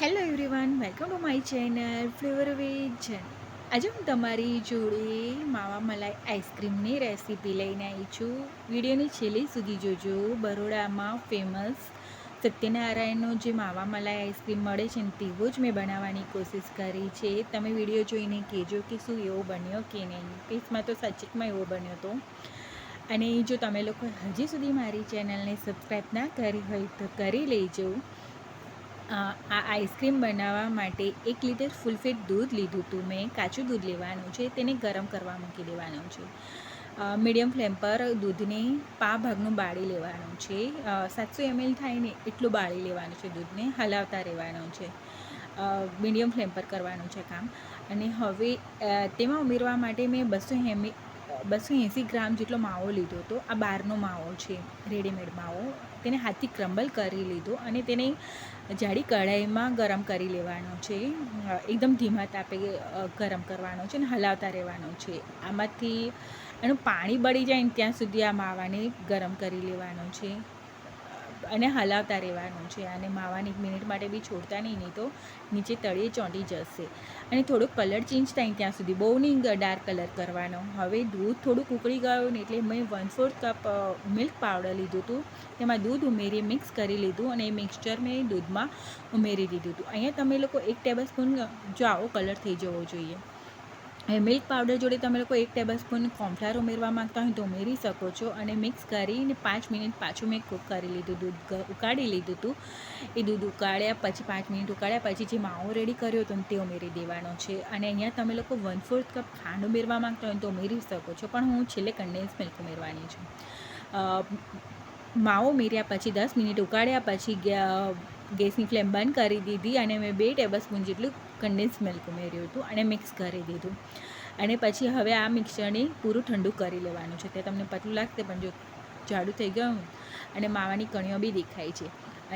Hello everyone, welcome to my channel flavour veg. આજે હું તમારી જોડે માવા મલાઈ આઈસ્ક્રીમની રેસીપી લઈને આવી છું. વિડીયોની છેલ્લે સુધી જોજો. બરોડામાં ફેમસ સત્યનારાયણનો જે માવા મલાઈ આઈસ્ક્રીમ મળે છે ને તેવો જ મેં બનાવવાની કોશિશ કરી છે. તમે વિડીયો જોઈને કહેજો કે શું એવો બન્યો કે નહીં. ટેસ્ટમાં તો સાચેકમાં એવો બન્યો હતો. અને જો તમે લોકો હજી સુધી મારી ચેનલને સબસ્ક્રાઈબ ના કરી હોય તો કરી લેજો. આ આઈસ્ક્રીમ બનાવવા માટે 1 લીટર ફૂલ ફેટ દૂધ લીધું હતું મેં. કાચું દૂધ લેવાનું છે, તેને ગરમ કરવા મૂકી દેવાનું છે. મીડિયમ ફ્લેમ પર દૂધને ભાગનું બાળી લેવાનું છે. 700 ml થાય ને એટલું બાળી લેવાનું છે દૂધને. હલાવતા રહેવાનું છે. મીડિયમ ફ્લેમ પર કરવાનું છે કામ. અને હવે તેમાં ઉમેરવા માટે મેં 280 ગ્રામ જેટલો માવો લીધો હતો. આ બહારનો માવો છે, રેડીમેડ માવો. તેને હાથથી ક્રમ્બલ કરી લીધો અને તેને જાડી કઢાઈમાં ગરમ કરી લેવાનો છે. એકદમ ધીમા તાપે ગરમ કરવાનો છે અને હલાવતા રહેવાનો છે. આમાંથી એનું પાણી બળી જાય ને ત્યાં સુધી આ માવાને ગરમ કરી લેવાનો છે અને હલાવતા રહેવાનું છે. અને માવાને 1 મિનિટ માટે બી છોડતા નહીં તો નીચે તળિયે ચોંટી જશે. અને થોડોક કલર ચેન્જ થાય ત્યાં સુધી, બહુ નહીં ડાર્ક કલર કરવાનો. હવે દૂધ થોડુંક ઉકળી ગયું ને એટલે મેં 1/4 કપ મિલ્ક પાવડર લીધું હતું. તેમાં દૂધ ઉમેરી મિક્સ કરી લીધું અને એ મિક્સચર મેં દૂધમાં ઉમેરી દીધું હતું. અહીંયા તમે લોકો 1 ટેબલસ્પૂન, જો આવો કલર થઈ જવો જોઈએ. મિલ્ક પાવડર જોડે તમે લોકો 1 ટેબલસ્પૂન કોર્નફ્લાવર ઉમેરવા માંગતા હોય તો ઉમેરી શકો છો. અને મિક્સ કરીને 5 મિનિટ પાછું મેં કૂક કરી લીધું. દૂધ ઉકાળી લીધું હતું. એ દૂધ ઉકાળ્યા પછી 5 મિનિટ ઉકાળ્યા પછી જે માવો રેડી કર્યો હતો તે ઉમેરી દેવાનો છે. અને અહીંયા તમે લોકો 1/4 કપ ખાંડ ઉમેરવા માંગતા હોય તો ઉમેરી શકો છો, પણ હું છેલ્લે કન્ડેન્સ મિલ્ક ઉમેરવાની છું. માવો ઉમેર્યા પછી 10 મિનિટ ઉકાળ્યા પછી ગેસની ફ્લેમ બંધ કરી દીધી અને મેં 2 ટેબલસ્પૂન જેટલું કન્ડેન્સ મિલ્ક ઉમેર્યું હતું અને મિક્સ કરી દીધું. અને પછી હવે આ મિક્સરને પૂરું ઠંડુ કરી લેવાનું છે. તે તમને પતલું લાગશે પણ જો જાડું થઈ ગયું અને માવાની કણીઓ બી દેખાય છે.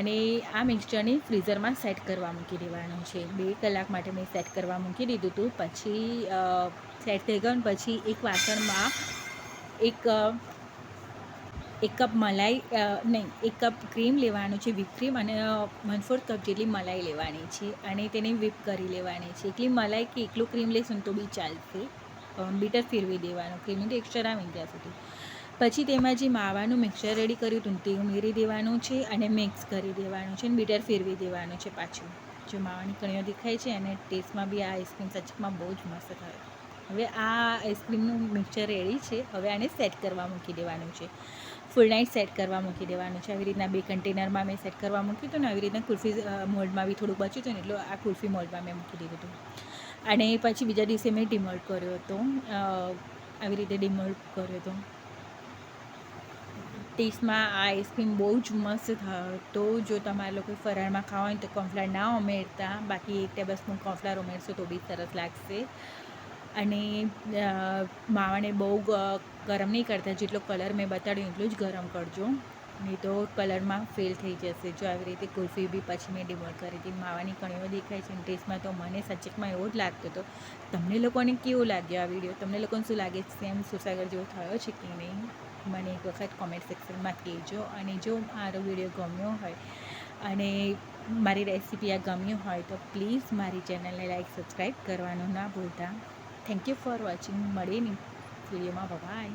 અને આ મિક્સચરને ફ્રીઝરમાં સેટ કરવા મૂકી દેવાનું છે. 2 કલાક માટે મેં સેટ કરવા મૂકી દીધું હતું. પછી સેટ થઈ ગયું પછી એક વાસણમાં એક કપ મલાઈ નહીં 1 કપ ક્રીમ લેવાનું છે, વ્હીપ ક્રીમ. અને 1/4 કપ જેટલી મલાઈ લેવાની છે અને તેને વ્હીપ કરી લેવાની છે. એકલી મલાઈ કે એકલું ક્રીમ લેશું તો બી ચાલશે. બીટર ફેરવી દેવાનું, ક્રીમની ટેક્સચર આવે ત્યાં સુધી. પછી તેમાં જે માવાનું મિક્સર રેડી કર્યું હતું તે ઉમેરી દેવાનું છે અને મિક્સ કરી દેવાનું છે અને બીટર ફેરવી દેવાનું છે પાછું. જો માવાની કણીઓ દેખાય છે અને ટેસ્ટમાં બી આ આઈસ્ક્રીમ સચમાં બહુ જ મસ્ત થાય. હવે આ આઈસ્ક્રીમનું મિક્સર રેડી છે. હવે આને સેટ કરવા મૂકી દેવાનું છે. ફૂલ નાઇટ સેટ કરવા મૂકી દેવાનું છે. આવી રીતના 2 કન્ટેનરમાં મેં સેટ કરવા મૂક્યું હતું ને આવી રીતના કુલ્ફી મોલ્ડમાં બી થોડુંક બચ્યું હતું ને એટલું આ કુલ્ફી મોલ્ડમાં મેં મૂકી દીધું હતું. અને પછી બીજા દિવસે મેં ડિમોલ્ડ કર્યો હતો. આવી રીતે ડિમોલ્ડ કર્યો હતો. ટેસ્ટમાં આ આઈસ્ક્રીમ બહુ જ મસ્ત થયો હતો. જો તમારે લોકો ફરાળમાં ખાવા હોય તો કોર્નફ્લાવર ના ઉમેરતા, બાકી 1 ટેબલસ્પૂન કોર્નફ્લાવર ઉમેરશો તો બી સરસ લાગશે. અને માવાને બહુ ગરમ નહીં કરતા, જેટલો કલર મેં બતાડ્યો એટલું જ ગરમ કરજો, નહીં તો કલરમાં ફેલ થઈ જશે. જો આવી રીતે કુલ્ફી બી પછી મેં ડિમોલ્ડ કરી હતી. માવાની કણીઓ દેખાય છે. ટેસ્ટમાં તો મને સચેકમાં એવો જ લાગતો હતો. તમને લોકોને કેવો લાગ્યો આ વિડીયો? તમને લોકોને શું લાગે છે? સેમ સુસાગર જેવો થયો છે કે નહીં? મને એક વખત કોમેન્ટ સેક્શનમાં કહેજો. અને જો મારો વિડીયો ગમ્યો હોય અને મારી રેસીપી આ ગમ્યું હોય તો પ્લીઝ મારી ચેનલને લાઈક સબસ્ક્રાઈબ કરવાનું ના ભૂલતા. Thank you for watching. મળીએ નહીં વિડીયોમાં. બાય.